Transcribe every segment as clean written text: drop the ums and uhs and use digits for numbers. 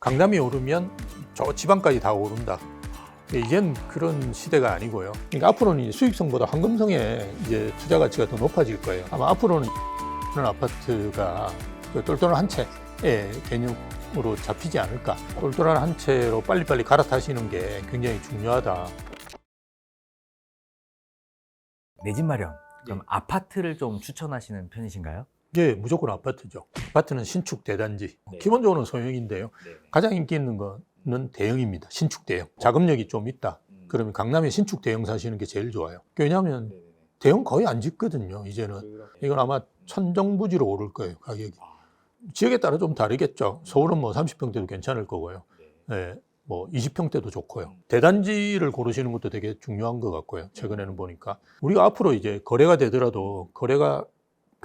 강남이 오르면 저 지방까지 다 오른다. 이젠 그런 시대가 아니고요. 그러니까 앞으로는 수익성보다 황금성에 이제 투자 가치가 더 높아질 거예요. 아마 앞으로는 그런 아파트가 그 똘똘한 한 채의 개념으로 잡히지 않을까. 똘똘한 한 채로 빨리빨리 갈아타시는 게 굉장히 중요하다. 내 집 마련. 그럼 아파트를 좀 추천하시는 편이신가요? 예, 무조건 아파트죠. 아파트는 신축 대단지. 네. 기본적으로는 소형인데요. 가장 인기 있는 거는 대형입니다. 신축 대형. 자금력이 좀 있다. 그러면 강남에 신축 대형 사시는 게 제일 좋아요. 왜냐하면 대형 거의 안 짓거든요, 이제는. 이건 아마 천정부지로 오를 거예요, 가격이. 지역에 따라 좀 다르겠죠. 서울은 뭐 30평대도 괜찮을 거고요. 네, 뭐 20평대도 좋고요. 대단지를 고르시는 것도 되게 중요한 것 같고요. 최근에는 보니까. 우리가 앞으로 이제 거래가 되더라도 거래가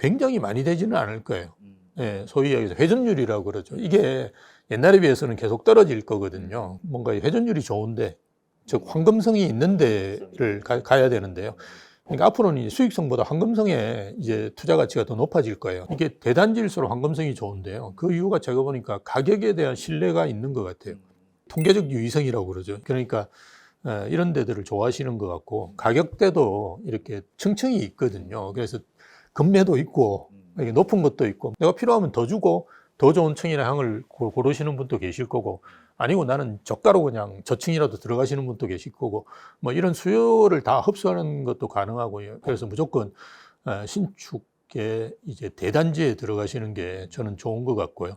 굉장히 많이 되지는 않을 거예요. 예, 소위 얘기해서 회전율이라고 그러죠. 이게 옛날에 비해서는 계속 떨어질 거거든요. 뭔가 회전율이 좋은데, 즉 황금성이 있는 데를 가야 되는데요. 그러니까 앞으로는 수익성보다 황금성에 이제 투자 가치가 더 높아질 거예요. 이게 대단지일수록 황금성이 좋은데요. 그 이유가 제가 보니까 가격에 대한 신뢰가 있는 것 같아요. 통계적 유의성이라고 그러죠. 그러니까 이런 데들을 좋아하시는 것 같고, 가격대도 이렇게 층층이 있거든요. 그래서 금매도 있고 높은 것도 있고, 내가 필요하면 더 주고 더 좋은 층이나 향을 고르시는 분도 계실 거고, 아니고 나는 저가로 그냥 저층이라도 들어가시는 분도 계실 거고, 뭐 이런 수요를 다 흡수하는 것도 가능하고요. 그래서 무조건 신축에 이제 대단지에 들어가시는 게 저는 좋은 것 같고요.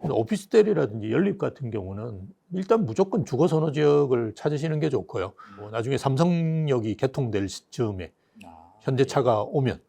오피스텔이라든지 연립 같은 경우는 일단 무조건 주거 선호 지역을 찾으시는 게 좋고요. 뭐 나중에 삼성역이 개통될 즈음에 현대차가 오면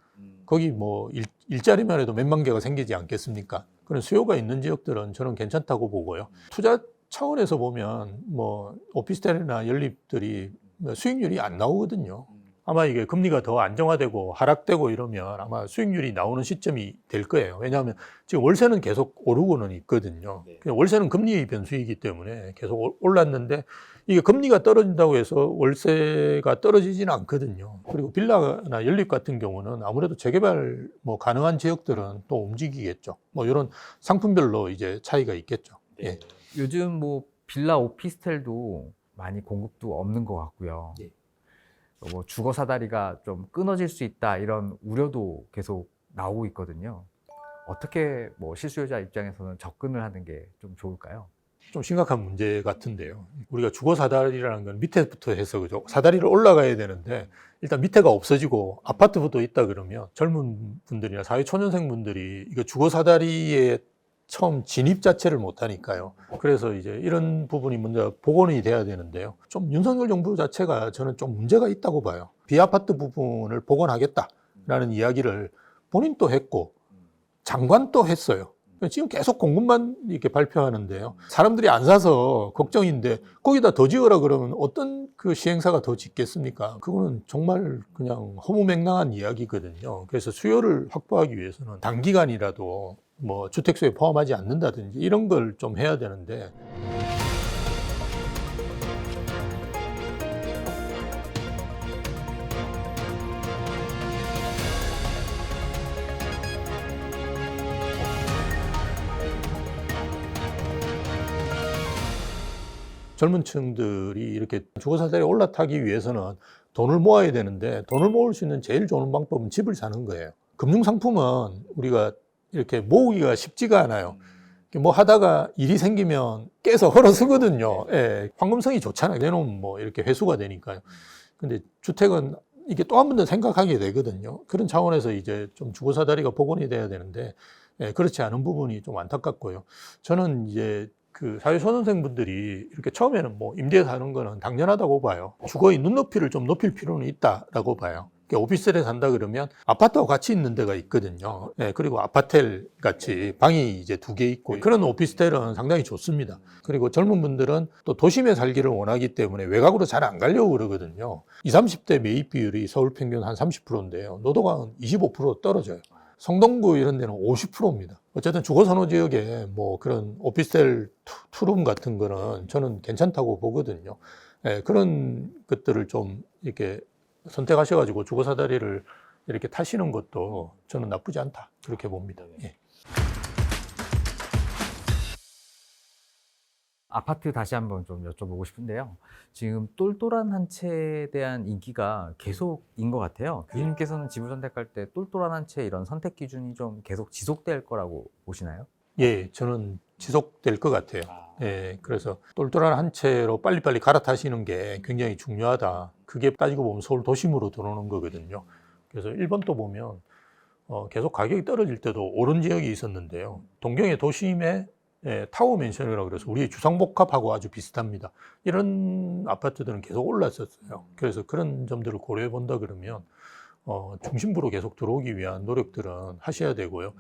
거기 뭐 일자리만 해도 몇만 개가 생기지 않겠습니까? 그런 수요가 있는 지역들은 저는 괜찮다고 보고요. 투자 차원에서 보면 뭐 오피스텔이나 연립들이 수익률이 안 나오거든요. 아마 이게 금리가 더 안정화되고 하락되고 이러면 아마 수익률이 나오는 시점이 될 거예요. 왜냐하면 지금 월세는 계속 오르고는 있거든요. 월세는 금리 변수이기 때문에 계속 올랐는데, 이게 금리가 떨어진다고 해서 월세가 떨어지지는 않거든요. 그리고 빌라나 연립 같은 경우는 아무래도 재개발 뭐 가능한 지역들은 또 움직이겠죠. 뭐 이런 상품별로 이제 차이가 있겠죠. 예. 요즘 뭐 빌라 오피스텔도 많이 공급도 없는 것 같고요. 뭐 주거 사다리가 좀 끊어질 수 있다, 이런 우려도 계속 나오고 있거든요. 어떻게 뭐 실수요자 입장에서는 접근을 하는 게 좀 좋을까요? 좀 심각한 문제 같은데요. 우리가 주거 사다리라는 건 밑에부터 해서 그죠. 사다리를 올라가야 되는데 일단 밑에가 없어지고 아파트부터 있다 그러면 젊은 분들이나 사회초년생 분들이 이거 주거 사다리에 처음 진입 자체를 못 하니까요. 그래서 이제 이런 부분이 먼저 복원이 돼야 되는데요. 좀 윤석열 정부 자체가 저는 좀 문제가 있다고 봐요. 비아파트 부분을 복원하겠다라는 이야기를 본인도 했고 장관도 했어요. 지금 계속 공급만 이렇게 발표하는데요. 사람들이 안 사서 걱정인데 거기다 더 지어라 그러면 어떤 그 시행사가 더 짓겠습니까? 그거는 정말 그냥 허무맹랑한 이야기거든요. 그래서 수요를 확보하기 위해서는 단기간이라도 뭐 주택수에 포함하지 않는다든지 이런 걸 좀 해야 되는데, 젊은 층들이 이렇게 주거 사다리에 올라타기 위해서는 돈을 모아야 되는데, 돈을 모을 수 있는 제일 좋은 방법은 집을 사는 거예요. 금융상품은 우리가 이렇게 모으기가 쉽지가 않아요. 뭐 하다가 일이 생기면 깨서 헐어쓰거든요. 예, 황금성이 좋잖아요. 내놓으면 뭐 이렇게 회수가 되니까요. 근데 주택은 이게 또 한 번 더 생각하게 되거든요. 그런 차원에서 이제 좀 주거 사다리가 복원이 돼야 되는데, 예, 그렇지 않은 부분이 좀 안타깝고요. 저는 이제 그 사회초년생분들이 이렇게 처음에는 뭐 임대에 사는 거는 당연하다고 봐요. 주거의 눈높이를 좀 높일 필요는 있다라고 봐요. 오피스텔에 산다 그러면 아파트와 같이 있는 데가 있거든요. 네, 그리고 아파텔 같이 방이 이제 2개 있고 그런 오피스텔은 상당히 좋습니다. 그리고 젊은 분들은 또 도심에 살기를 원하기 때문에 외곽으로 잘 안 가려고 그러거든요. 20, 30대 매입 비율이 서울 평균 한 30%인데요. 노도강은 25% 떨어져요. 성동구 이런 데는 50%입니다. 어쨌든 주거 선호 지역에 뭐 그런 오피스텔 투룸 같은 거는 저는 괜찮다고 보거든요. 예, 그런 것들을 좀 이렇게 선택하셔가지고 주거 사다리를 이렇게 타시는 것도 저는 나쁘지 않다, 그렇게 봅니다. 예. 아파트 다시 한번 좀 여쭤보고 싶은데요. 지금 똘똘한 한 채에 대한 인기가 계속인 것 같아요. 교수님께서는 집을 선택할 때 똘똘한 한 채 이런 선택 기준이 좀 계속 지속될 거라고 보시나요? 예, 저는 지속될 것 같아요. 예, 그래서 똘똘한 한 채로 빨리빨리 갈아타시는 게 굉장히 중요하다. 그게 따지고 보면 서울 도심으로 들어오는 거거든요. 그래서 일본도 보면 계속 가격이 떨어질 때도 오른 지역이 있었는데요. 동경의 도심에 타워 맨션이라고 그래서 우리 주상복합하고 아주 비슷합니다. 이런 아파트들은 계속 올랐었어요. 그래서 그런 점들을 고려해 본다 그러면 중심부로 계속 들어오기 위한 노력들은 하셔야 되고요.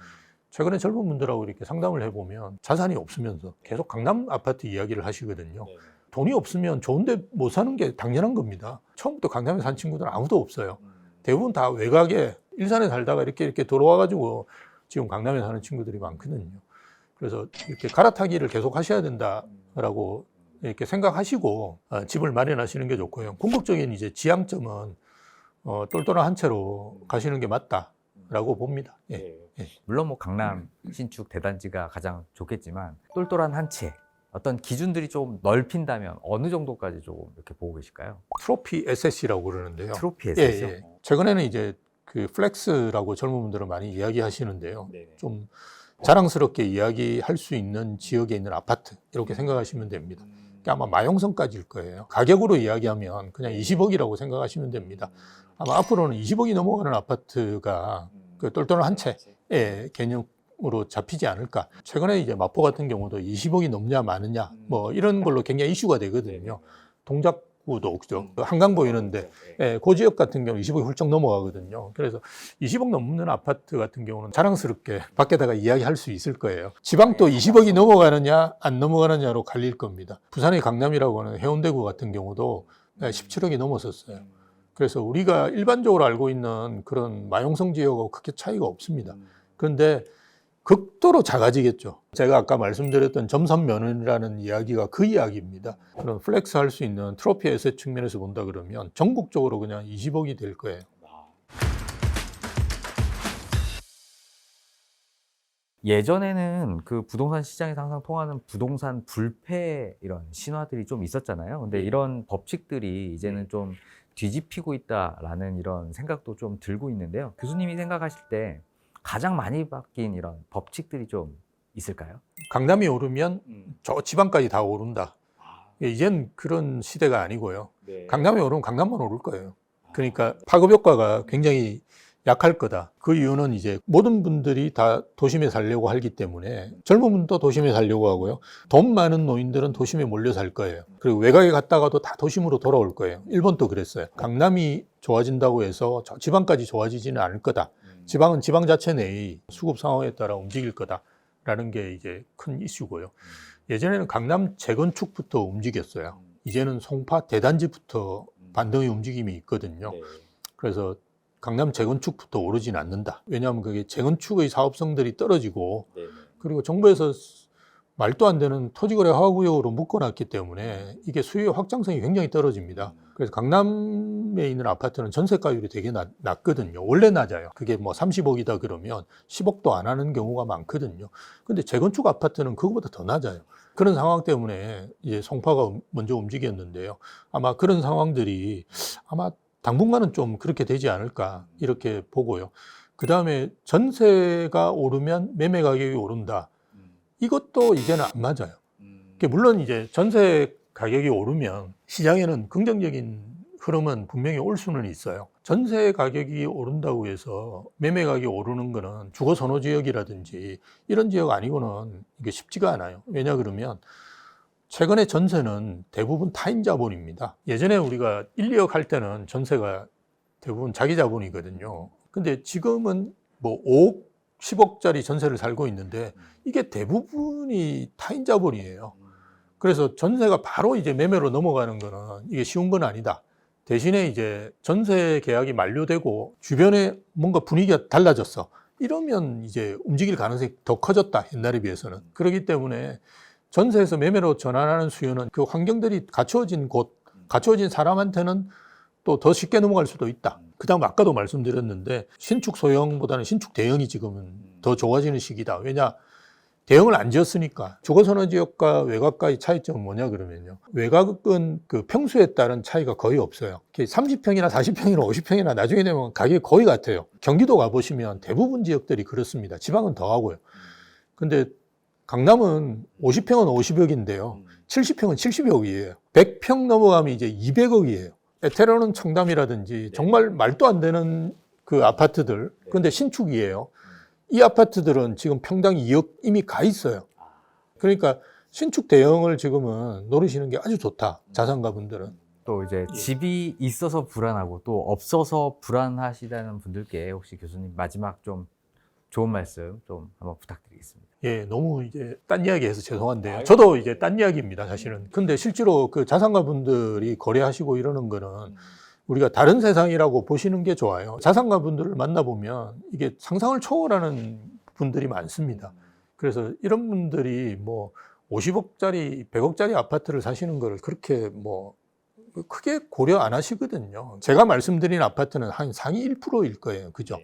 최근에 젊은 분들하고 이렇게 상담을 해보면 자산이 없으면서 계속 강남 아파트 이야기를 하시거든요. 돈이 없으면 좋은데 못 사는 게 당연한 겁니다. 처음부터 강남에 산 친구들은 아무도 없어요. 대부분 다 외곽에 일산에 살다가 이렇게 들어와가지고 지금 강남에 사는 친구들이 많거든요. 그래서 이렇게 갈아타기를 계속 하셔야 된다라고 이렇게 생각하시고 집을 마련하시는 게 좋고요. 궁극적인 이제 지향점은 똘똘한 한 채로 가시는 게 맞다라고 봅니다. 예. 물론 뭐 강남 신축 대단지가 가장 좋겠지만 똘똘한 한 채 어떤 기준들이 좀 넓힌다면 어느 정도까지 조금 이렇게 보고 계실까요? 트로피 SS라고 그러는데요. 트로피 예, 에셋이요? 예. 최근에는 이제 그 플렉스라고 젊은 분들은 많이 이야기하시는데요. 좀 자랑스럽게 이야기할 수 있는 지역에 있는 아파트 이렇게 생각하시면 됩니다. 그게 아마 마용성까지일 거예요. 가격으로 이야기하면 그냥 20억이라고 생각하시면 됩니다. 아마 앞으로는 20억이 넘어가는 아파트가 그 똘똘한 한 채의 개념으로 잡히지 않을까. 최근에 이제 마포 같은 경우도 20억이 넘냐 마느냐 뭐 이런 걸로 굉장히 이슈가 되거든요. 동작구도 그죠. 한강 보이는데 그 지역 같은 경우 20억이 훌쩍 넘어가거든요. 그래서 20억 넘는 아파트 같은 경우는 자랑스럽게 밖에다가 이야기할 수 있을 거예요. 지방도 20억이 넘어가느냐 안 넘어가느냐로 갈릴 겁니다. 부산의 강남이라고 하는 해운대구 같은 경우도 17억이 넘었었어요. 그래서 우리가 일반적으로 알고 있는 그런 마용성 지역하고 크게 차이가 없습니다. 그런데 극도로 작아지겠죠. 제가 아까 말씀드렸던 점선면이라는 이야기가 그 이야기입니다. 그런 플렉스 할 수 있는 트로피 에셋 측면에서 본다 그러면 전국적으로 그냥 20억이 될 거예요. 예전에는 그 부동산 시장에서 항상 통하는 부동산 불패 이런 신화들이 좀 있었잖아요. 근데 이런 법칙들이 이제는 좀 뒤집히고 있다라는 이런 생각도 좀 들고 있는데요. 교수님이 생각하실 때 가장 많이 바뀐 이런 법칙들이 좀 있을까요? 강남이 오르면 저 지방까지 다 오른다. 이젠 그런 시대가 아니고요. 강남이 오르면 강남만 오를 거예요. 그러니까 파급 효과가 굉장히 약할 거다. 그 이유는 이제 모든 분들이 다 도심에 살려고 하기 때문에 젊은 분도 도심에 살려고 하고요. 돈 많은 노인들은 도심에 몰려 살 거예요. 그리고 외곽에 갔다가도 다 도심으로 돌아올 거예요. 일본도 그랬어요. 강남이 좋아진다고 해서 저 지방까지 좋아지지는 않을 거다. 지방은 지방 자체 내의 수급 상황에 따라 움직일 거다라는 게 이제 큰 이슈고요. 예전에는 강남 재건축부터 움직였어요. 이제는 송파 대단지부터 반등의 움직임이 있거든요. 그래서 강남 재건축부터 오르진 않는다. 왜냐하면 그게 재건축의 사업성들이 떨어지고 그리고 정부에서 말도 안 되는 토지거래 허가구역으로 묶어놨기 때문에 이게 수요 확장성이 굉장히 떨어집니다. 그래서 강남에 있는 아파트는 전세가율이 되게 낮거든요. 원래 낮아요. 그게 뭐 30억이다 그러면 10억도 안 하는 경우가 많거든요. 근데 재건축 아파트는 그거보다 더 낮아요. 그런 상황 때문에 이제 송파가 먼저 움직였는데요. 아마 그런 상황들이 아마 당분간은 좀 그렇게 되지 않을까 이렇게 보고요. 그 다음에 전세가 오르면 매매 가격이 오른다. 이것도 이제는 안 맞아요. 물론 이제 전세 가격이 오르면 시장에는 긍정적인 흐름은 분명히 올 수는 있어요. 전세 가격이 오른다고 해서 매매 가격이 오르는 거는 주거 선호 지역이라든지 이런 지역 아니고는 이게 쉽지가 않아요. 왜냐 그러면 최근에 전세는 대부분 타인 자본입니다. 예전에 우리가 1, 2억 할 때는 전세가 대부분 자기 자본이거든요. 근데 지금은 뭐 5억, 10억짜리 전세를 살고 있는데 이게 대부분이 타인 자본이에요. 그래서 전세가 바로 이제 매매로 넘어가는 거는 이게 쉬운 건 아니다. 대신에 이제 전세 계약이 만료되고 주변에 뭔가 분위기가 달라졌어. 이러면 이제 움직일 가능성이 더 커졌다. 옛날에 비해서는. 그렇기 때문에 전세에서 매매로 전환하는 수요는 그 환경들이 갖추어진 곳, 갖추어진 사람한테는 또 더 쉽게 넘어갈 수도 있다. 그 다음 아까도 말씀드렸는데 신축 소형보다는 신축 대형이 지금은 더 좋아지는 시기다. 왜냐? 대형을 안 지었으니까. 주거선호지역과 외곽과의 차이점은 뭐냐 그러면요. 외곽은 그 평수에 따른 차이가 거의 없어요. 30평이나 40평이나 50평이나 나중에 되면 가격이 거의 같아요. 경기도 가보시면 대부분 지역들이 그렇습니다. 지방은 더 하고요. 근데 강남은 50평은 50억인데요. 70평은 70억이에요. 100평 넘어가면 이제 200억이에요. 에테르는 청담이라든지 정말 말도 안 되는 그 아파트들. 근데 신축이에요. 이 아파트들은 지금 평당 2억 이미 가 있어요. 그러니까 신축 대형을 지금은 노리시는 게 아주 좋다. 자산가분들은. 또 이제 집이 있어서 불안하고 또 없어서 불안하시다는 분들께 혹시 교수님 마지막 좀 좋은 말씀 좀 한번 부탁드리겠습니다. 예, 너무 이제 딴 이야기해서 죄송한데요. 저도 이제 딴 이야기입니다, 사실은. 근데 실제로 그 자산가분들이 거래하시고 이러는 거는 우리가 다른 세상이라고 보시는 게 좋아요. 자산가분들을 만나보면 이게 상상을 초월하는 분들이 많습니다. 그래서 이런 분들이 뭐 50억짜리, 100억짜리 아파트를 사시는 거를 그렇게 뭐 크게 고려 안 하시거든요. 제가 말씀드린 아파트는 한 상위 1%일 거예요. 그죠?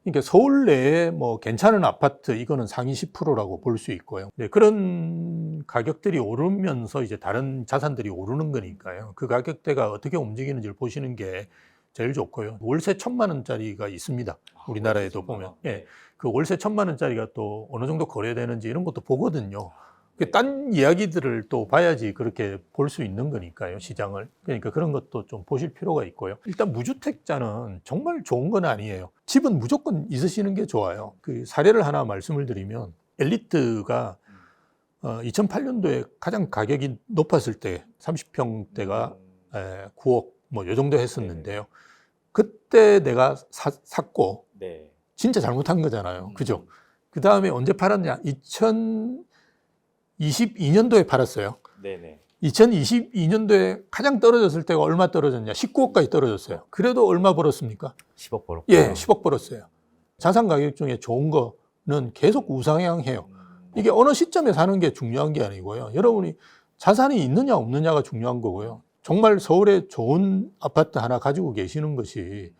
그러니까 서울 내에 뭐 괜찮은 아파트 이거는 상위 10%라고 볼 수 있고요. 네, 그런 가격들이 오르면서 이제 다른 자산들이 오르는 거니까요. 그 가격대가 어떻게 움직이는지를 보시는 게 제일 좋고요. 월세 1,000만 원짜리가 있습니다. 우리나라에도 보면. 예. 그 월세 1,000만 원짜리가 또 어느 정도 거래되는지 이런 것도 보거든요. 딴 이야기들을 또 봐야지 그렇게 볼 수 있는 거니까요, 시장을. 그러니까 그런 것도 좀 보실 필요가 있고요. 일단 무주택자는 정말 좋은 건 아니에요. 집은 무조건 있으시는 게 좋아요. 그 사례를 하나 말씀을 드리면 엘리트가 2008년도에 가장 가격이 높았을 때 30평대가 9억 뭐 요 정도 했었는데요. 그때 내가 샀고 진짜 잘못한 거잖아요. 그죠? 그 다음에 언제 팔았냐? 2022년도에 팔았어요. 네네. 2022년도에 가장 떨어졌을 때가 얼마 떨어졌냐? 19억까지 떨어졌어요. 그래도 얼마 벌었습니까? 10억 벌었고. 예, 10억 벌었어요. 자산 가격 중에 좋은 거는 계속 우상향해요. 이게 어느 시점에 사는 게 중요한 게 아니고요. 여러분이 자산이 있느냐 없느냐가 중요한 거고요. 정말 서울에 좋은 아파트 하나 가지고 계시는 것이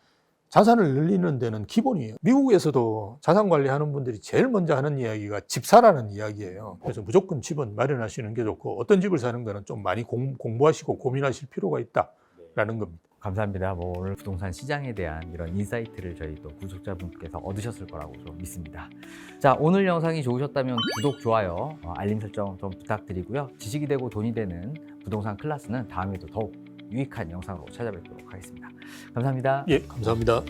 자산을 늘리는 데는 기본이에요. 미국에서도 자산 관리하는 분들이 제일 먼저 하는 이야기가 집 사라는 이야기예요. 그래서 무조건 집은 마련하시는 게 좋고 어떤 집을 사는 거는 좀 많이 공부하시고 고민하실 필요가 있다라는 겁니다. 감사합니다. 뭐 오늘 부동산 시장에 대한 이런 인사이트를 저희 또 구독자분께서 얻으셨을 거라고 좀 믿습니다. 자, 오늘 영상이 좋으셨다면 구독, 좋아요, 알림 설정 좀 부탁드리고요. 지식이 되고 돈이 되는 부동산 클래스는 다음에도 더욱 유익한 영상으로 찾아뵙도록 하겠습니다. 감사합니다. 예, 감사합니다.